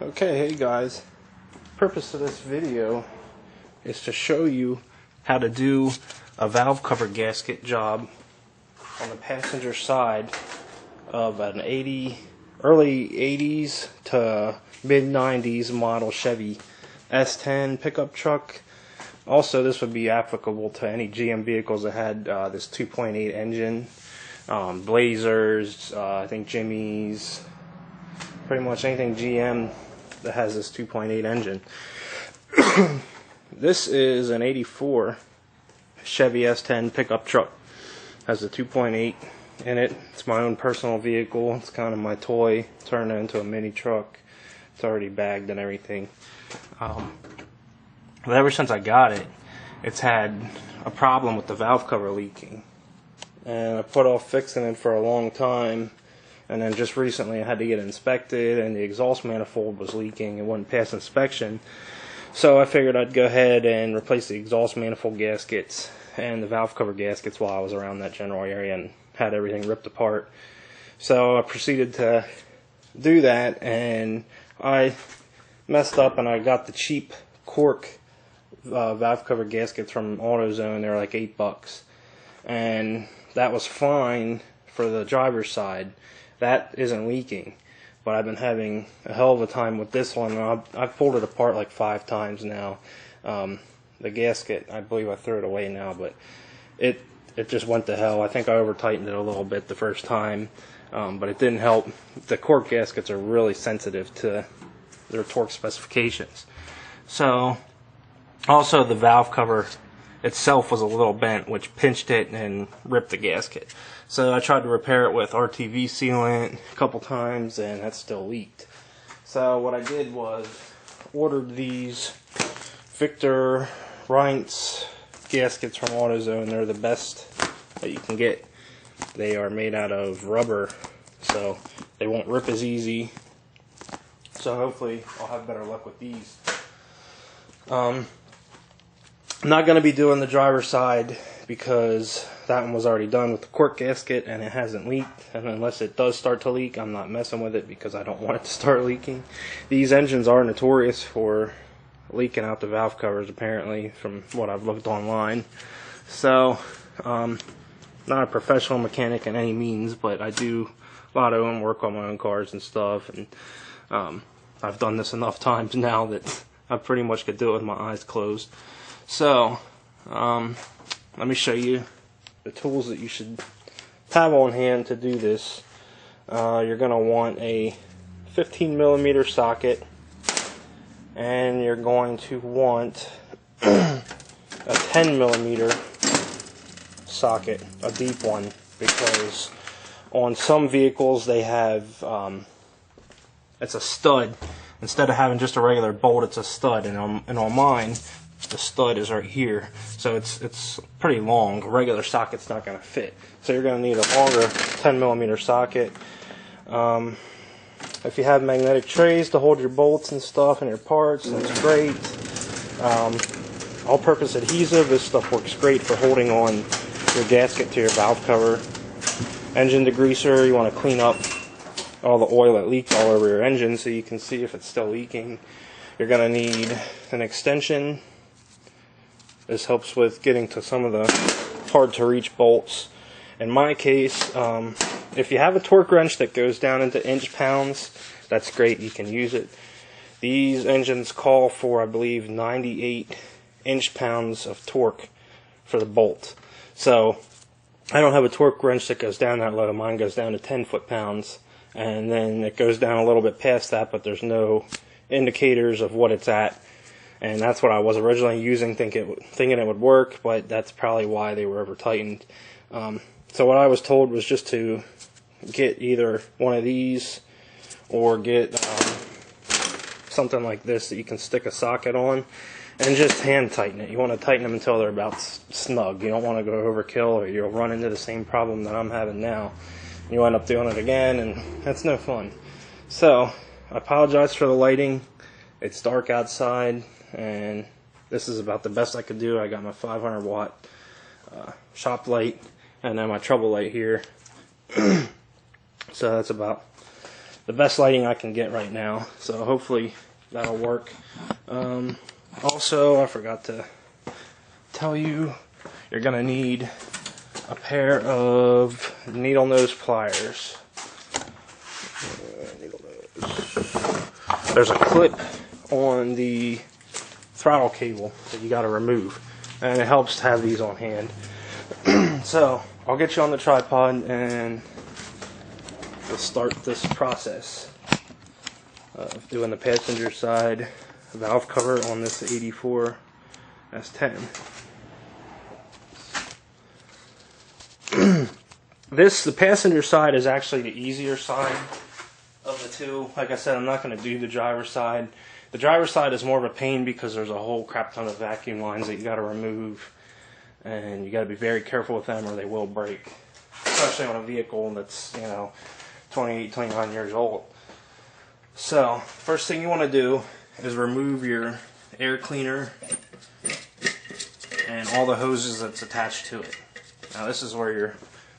Okay, hey guys. Purpose of this video is to show you how to do a valve cover gasket job on the passenger side of an early 80s to mid 90s model Chevy S10 pickup truck. Also, this would be applicable to any GM vehicles that had this 2.8 engine, Blazers, I think Jimmys, pretty much anything GM that has this 2.8 engine. This is an 84 Chevy S10 pickup truck. Has a 2.8 in it. It's my own personal vehicle. It's kind of my toy. Turned it into a mini truck. It's already bagged and everything. But ever since I got it, it's had a problem with the valve cover leaking. And I put off fixing it for a long time. And then just recently I had to get it inspected, and the exhaust manifold was leaking. It wouldn't pass inspection. So I figured I'd go ahead and replace the exhaust manifold gaskets and the valve cover gaskets while I was around that general area and had everything ripped apart. So I proceeded to do that, and I messed up and I got the cheap cork valve cover gaskets from AutoZone. They're like $8. And that was fine for the driver's side. That isn't leaking, but I've been having a hell of a time with this one. I've pulled it apart like 5 times now. The gasket, I believe I threw it away now, but it just went to hell. I think I over tightened it a little bit the first time, but it didn't help. The cork gaskets are really sensitive to their torque specifications. So also the valve cover itself was a little bent, which pinched it and ripped the gasket. So I tried to repair it with RTV sealant a couple times, and that still leaked. So what I did was ordered these Victor Reintz gaskets from AutoZone. They're the best that you can get. They are made out of rubber, so they won't rip as easy. So hopefully I'll have better luck with these. I'm not going to be doing the driver's side because that one was already done with the cork gasket and it hasn't leaked. And unless it does start to leak, I'm not messing with it because I don't want it to start leaking. These engines are notorious for leaking out the valve covers, apparently, from what I've looked online. So, not a professional mechanic in any means, but I do a lot of own work on my own cars and stuff. And I've done this enough times now that I pretty much could do it with my eyes closed. So, let me show you the tools that you should have on hand to do this. You're going to want a 15mm socket, and you're going to want a 10mm socket, a deep one, because on some vehicles they have it's a stud. Instead of having just a regular bolt, it's a stud, and on mine the stud is right here, so it's pretty long. A regular socket's not going to fit, so you're going to need a longer 10mm socket. If you have magnetic trays to hold your bolts and stuff and your parts, that's great. All-purpose adhesive, this stuff works great for holding on your gasket to your valve cover. Engine degreaser, you want to clean up all the oil that leaked all over your engine so you can see if it's still leaking. You're going to need an extension. This helps with getting to some of the hard-to-reach bolts. In my case, if you have a torque wrench that goes down into inch-pounds, that's great. You can use it. These engines call for, I believe, 98 inch-pounds of torque for the bolt. So I don't have a torque wrench that goes down that low. Mine goes down to 10 foot-pounds, and then it goes down a little bit past that, but there's no indicators of what it's at. And that's what I was originally using, thinking it would work, but that's probably why they were over tightened. So what I was told was just to get either one of these or get something like this that you can stick a socket on and just hand tighten it. You want to tighten them until they're about snug. You don't want to go overkill, or you'll run into the same problem that I'm having now. You end up doing it again, and that's no fun. So I apologize for the lighting. It's dark outside, and this is about the best I could do. I got my 500 watt shop light and then my trouble light here. So that's about the best lighting I can get right now. So hopefully that'll work. Also, I forgot to tell you, you're gonna need a pair of needle nose pliers. There's a clip on the throttle cable that you got to remove, and it helps to have these on hand. So I'll get you on the tripod and we'll start this process of doing the passenger side valve cover on this 84 S10. The passenger side is actually the easier side of the two. Like I said, I'm not going to do the driver's side. The driver's side is more of a pain because there's a whole crap ton of vacuum lines that you got to remove, and you got to be very careful with them or they will break, especially on a vehicle that's 28, 29 years old. So first thing you want to do is remove your air cleaner and all the hoses that's attached to it. Now this is where your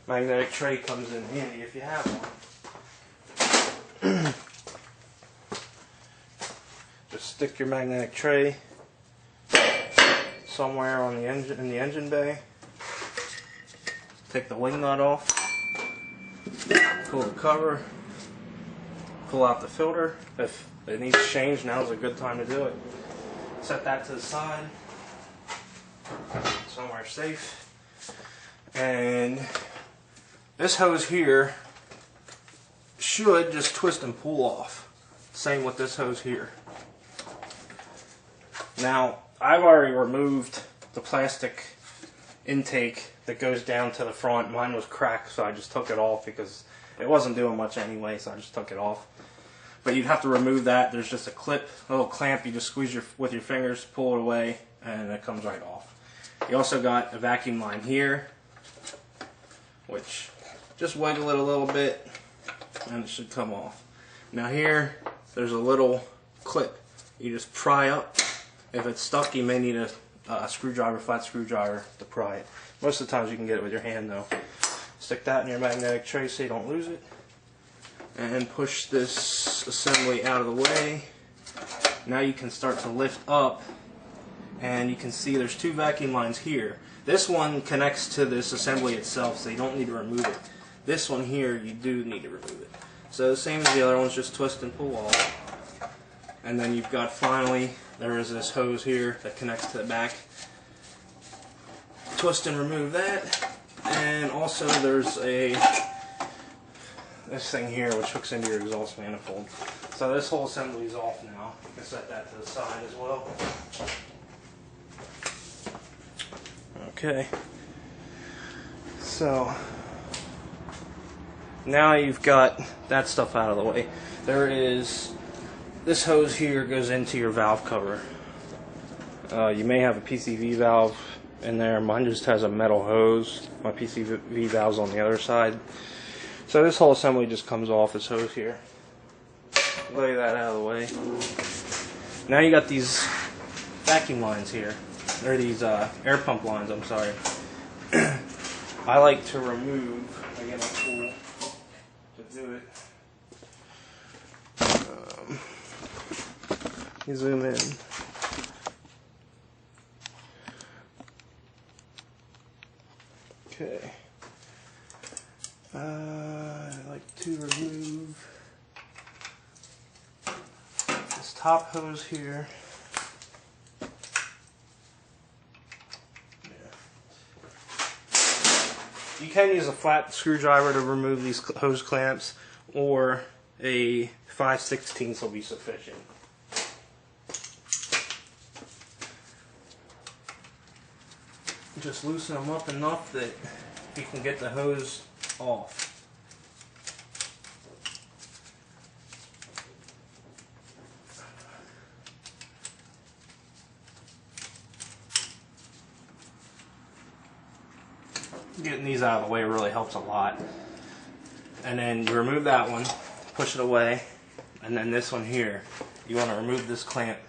magnetic tray comes in handy if you have one. Just stick your magnetic tray somewhere on the engine, in the engine bay. Take the wing nut off. Pull the cover. Pull out the filter. If it needs changed, now's a good time to do it. Set that to the side, somewhere safe. And this hose here should just twist and pull off. Same with this hose here. Now, I've already removed the plastic intake that goes down to the front. Mine was cracked, so I just took it off because it wasn't doing much anyway, so I just took it off. But you'd have to remove that. There's just a clip, a little clamp. You just squeeze with your fingers, pull it away, and it comes right off. You also got a vacuum line here, which just wiggle it a little bit, and it should come off. Now here, there's a little clip. You just pry up. If it's stuck, you may need a screwdriver, flat screwdriver, to pry it. Most of the times you can get it with your hand though. Stick that in your magnetic tray so you don't lose it. And push this assembly out of the way. Now you can start to lift up, and you can see there's two vacuum lines here. This one connects to this assembly itself, so you don't need to remove it. This one here, you do need to remove it. So same as the other ones, just twist and pull off. And then you've got, finally, there is this hose here that connects to the back. Twist and remove that. And also there's this thing here which hooks into your exhaust manifold. So this whole assembly is off now. You can set that to the side as well. Okay. So now you've got that stuff out of the way. There is this hose here goes into your valve cover. You may have a PCV valve in there. Mine just has a metal hose. My PCV valve's on the other side. So this whole assembly just comes off this hose here. Lay that out of the way. Now you got these vacuum lines here. Or these air pump lines, I'm sorry. I like to remove, I get a tool to do it. You zoom in. Okay. I like to remove this top hose here. You can use a flat screwdriver to remove these hose clamps, or a 5/16 will be sufficient. Just loosen them up enough that you can get the hose off. Getting these out of the way really helps a lot. And then you remove that one, push it away, and then this one here, you want to remove this clamp.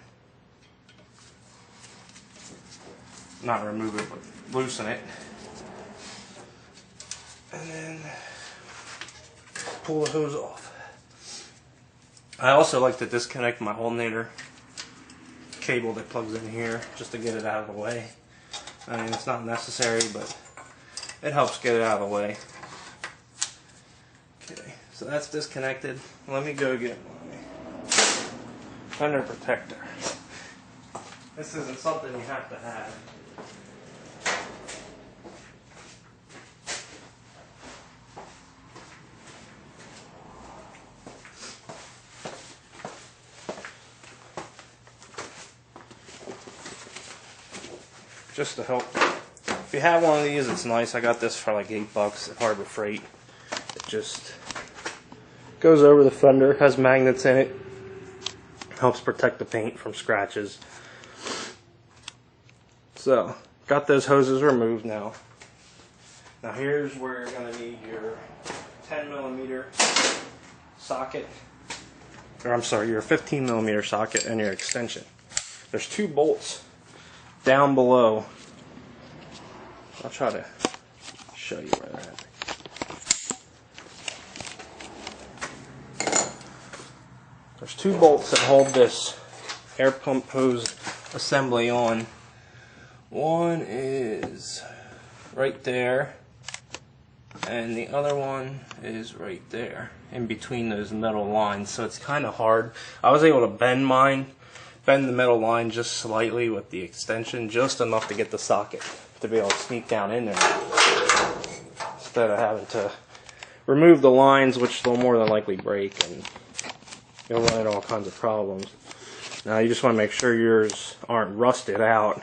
Not remove it, but loosen it. And then pull the hose off. I also like to disconnect my alternator cable that plugs in here just to get it out of the way. I mean, it's not necessary, but it helps get it out of the way. Okay, so that's disconnected. Let me go get my fender protector. This isn't something you have to have. Just to help. If you have one of these, it's nice. I got this for like $8 at Harbor Freight. It just goes over the fender, has magnets in it, helps protect the paint from scratches. So, got those hoses removed now. Now here's where you're going to need your 10mm socket, or I'm sorry, your 15mm socket and your extension. There's 2 bolts down below. I'll try to show you where they're at. There's 2 bolts that hold this air pump hose assembly on. One is right there, and the other one is right there, in between those metal lines, so it's kind of hard. I was able to bend the metal line just slightly with the extension, just enough to get the socket to be able to sneak down in there, instead of having to remove the lines, which they'll more than likely break, and you'll run into all kinds of problems. Now you just want to make sure yours aren't rusted out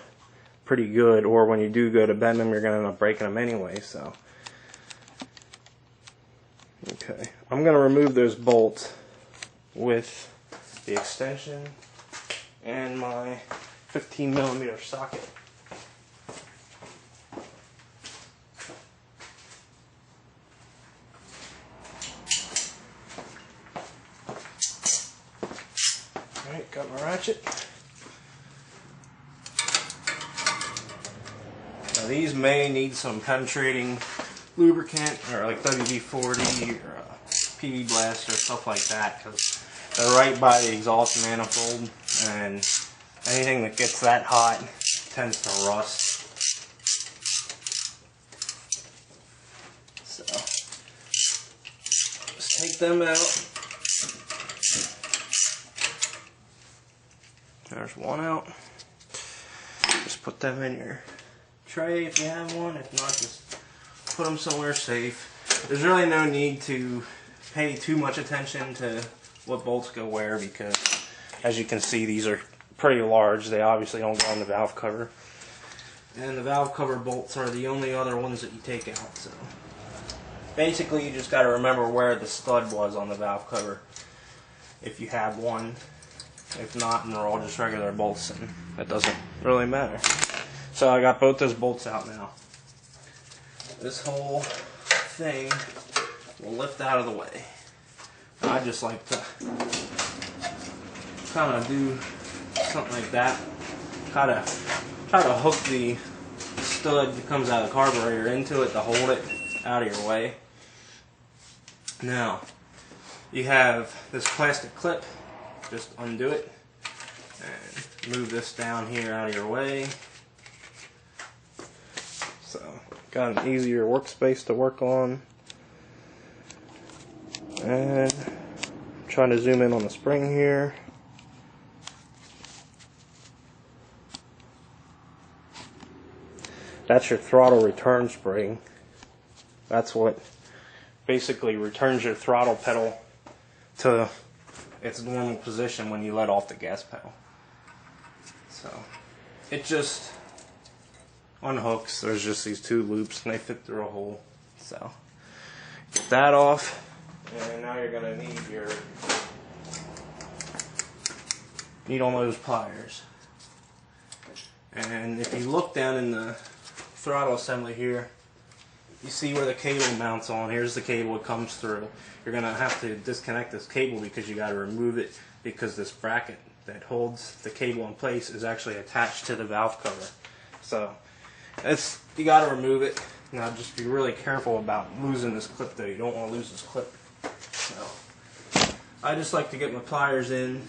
pretty good, or when you do go to bend them, you're going to end up breaking them anyway. So, okay, I'm going to remove those bolts with the extension and my 15mm socket. Alright, got my ratchet. Now these may need some penetrating lubricant, or like WD-40 or PB Blast or stuff like that, because they're right by the exhaust manifold, and anything that gets that hot tends to rust. So just take them out. There's one out. Just put them in your tray if you have one. If not, just put them somewhere safe. There's really no need to pay too much attention to what bolts go where, because as you can see, these are pretty large. They obviously don't go on the valve cover, and the valve cover bolts are the only other ones that you take out. So basically you just got to remember where the stud was on the valve cover if you have one. If not, and they're all just regular bolts, and that doesn't really matter. So I got both those bolts out now. This whole thing will lift out of the way. I just like to kind of do something like that. Try to hook the stud that comes out of the carburetor into it to hold it out of your way. Now, you have this plastic clip. Just undo it and move this down here out of your way. So, got an easier workspace to work on. And I'm trying to zoom in on the spring here. That's your throttle return spring. That's what basically returns your throttle pedal to its normal position when you let off the gas pedal. So it just unhooks. There's just these 2 loops and they fit through a hole. So get that off, and now you're gonna need your needle nose pliers. And if you look down in the throttle assembly here, you see where the cable mounts on. Here's the cable it comes through. You're going to have to disconnect this cable because you got to remove it, because this bracket that holds the cable in place is actually attached to the valve cover. So you got to remove it. Now just be really careful about losing this clip though. You don't want to lose this clip. So I just like to get my pliers in.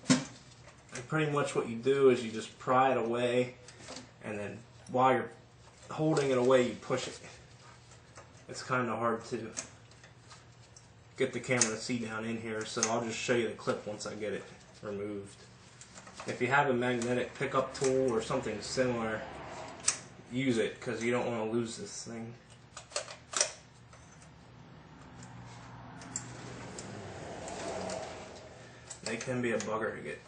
And pretty much what you do is you just pry it away, and then while you're holding it away, you push it. It's kind of hard to get the camera to see down in here, so I'll just show you the clip once I get it removed. If you have a magnetic pickup tool or something similar, use it, because you don't want to lose this thing. They can be a bugger to get.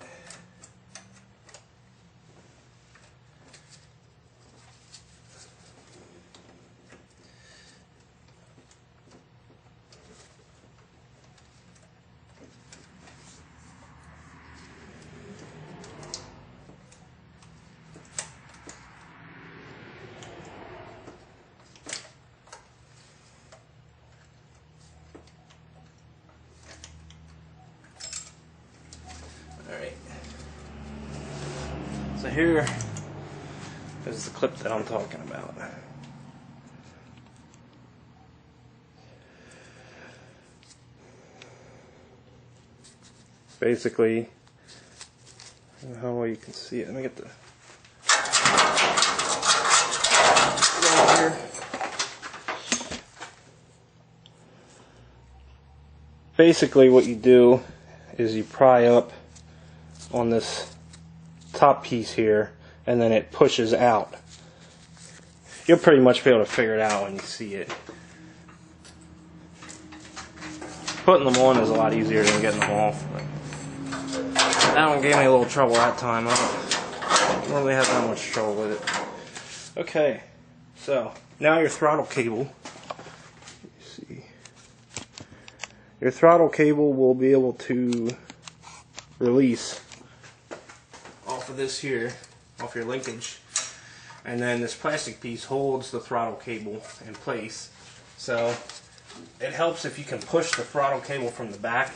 Alright, so here is the clip that I'm talking about. Basically, I don't know how well you can see it. Let me get the right here. Basically what you do is you pry up on this top piece here, and then it pushes out. You'll pretty much be able to figure it out when you see it. Putting them on is a lot easier than getting them off. But that one gave me a little trouble that time. I don't really have that much trouble with it. Okay, so now your throttle cable. Let's see. Your throttle cable will be able to release off of this here, off your linkage, and then this plastic piece holds the throttle cable in place. So it helps if you can push the throttle cable from the back,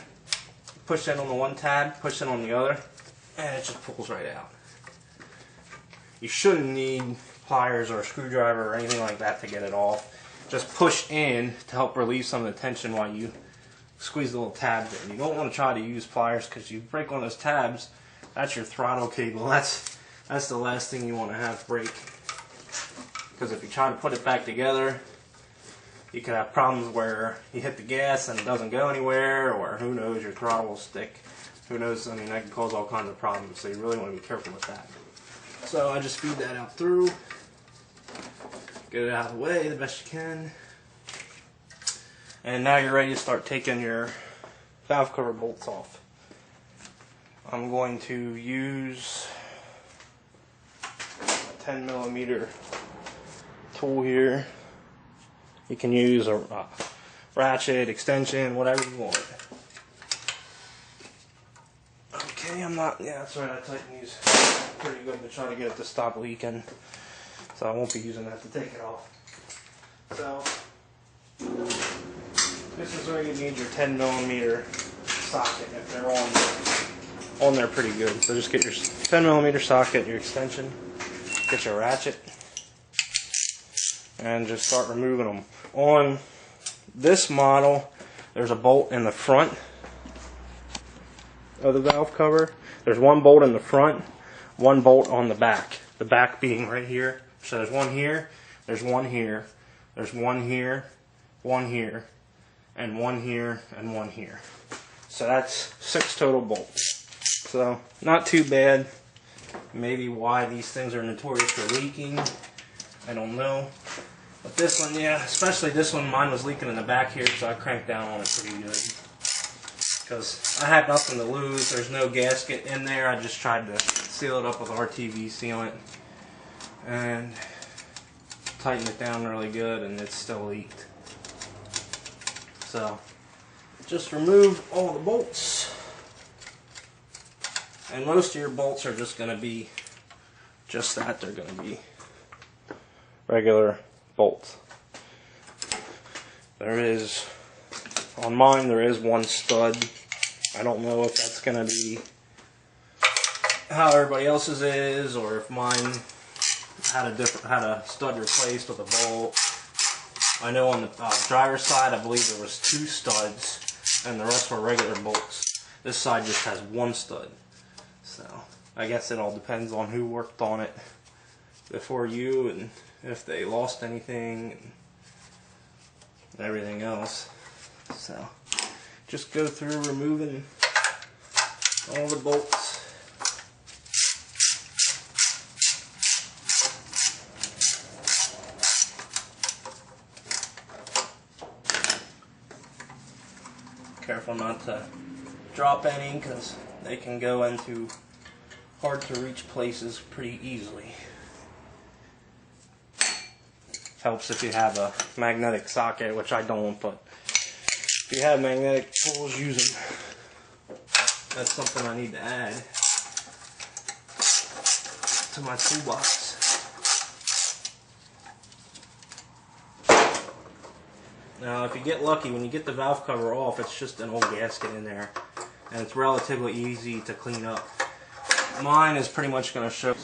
push it on the one tab, push it on the other, and it just pulls right out. You shouldn't need pliers or a screwdriver or anything like that to get it off. Just push in to help relieve some of the tension while you squeeze the little tabs in. You don't want to try to use pliers, because you break one of those tabs, that's your throttle cable. That's the last thing you want to have break. Because if you try to put it back together, you could have problems where you hit the gas and it doesn't go anywhere, or who knows, your throttle will stick. Who knows, I mean, that can cause all kinds of problems, so you really want to be careful with that. So I just feed that out through, get it out of the way the best you can. And now you're ready to start taking your valve cover bolts off. I'm going to use a 10mm tool here. You can use a ratchet, extension, whatever you want. Okay, yeah, that's right, I tighten these pretty good to try to get it to stop leaking. So I won't be using that to take it off. So this is where you need your 10mm socket if they're on there pretty good. So just get your 10mm socket, your extension, get your ratchet, and just start removing them. On this model, there's a bolt in the front of the valve cover. There's one bolt in the front, one bolt on the back being right here. So there's one here, there's one here, there's one here, one here, and one here, and one here. So that's 6 total bolts. So not too bad. Maybe why these things are notorious for leaking, I don't know. But this one, yeah, especially this one, mine was leaking in the back here, so I cranked down on it pretty good. Because I had nothing to lose, there's no gasket in there, I just tried to seal it up with RTV sealant. And tighten it down really good, and it's still leaked. So just remove all the bolts, and most of your bolts are just going to be just that. They're going to be regular bolts. There is, on mine, there is one stud. I don't know if that's going to be how everybody else's is, or if mine had a stud replaced with a bolt. I know on the driver's side, I believe there was 2 studs, and the rest were regular bolts. This side just has 1 stud. So, I guess it all depends on who worked on it before you, and if they lost anything, and everything else. So, just go through removing all the bolts. Careful not to drop any, because they can go into hard to reach places pretty easily. Helps if you have a magnetic socket, which I don't, but if you have magnetic tools, use them. That's something I need to add to my toolbox. Now, if you get lucky, when you get the valve cover off, it's just an old gasket in there, and it's relatively easy to clean up. Mine is pretty much going to show.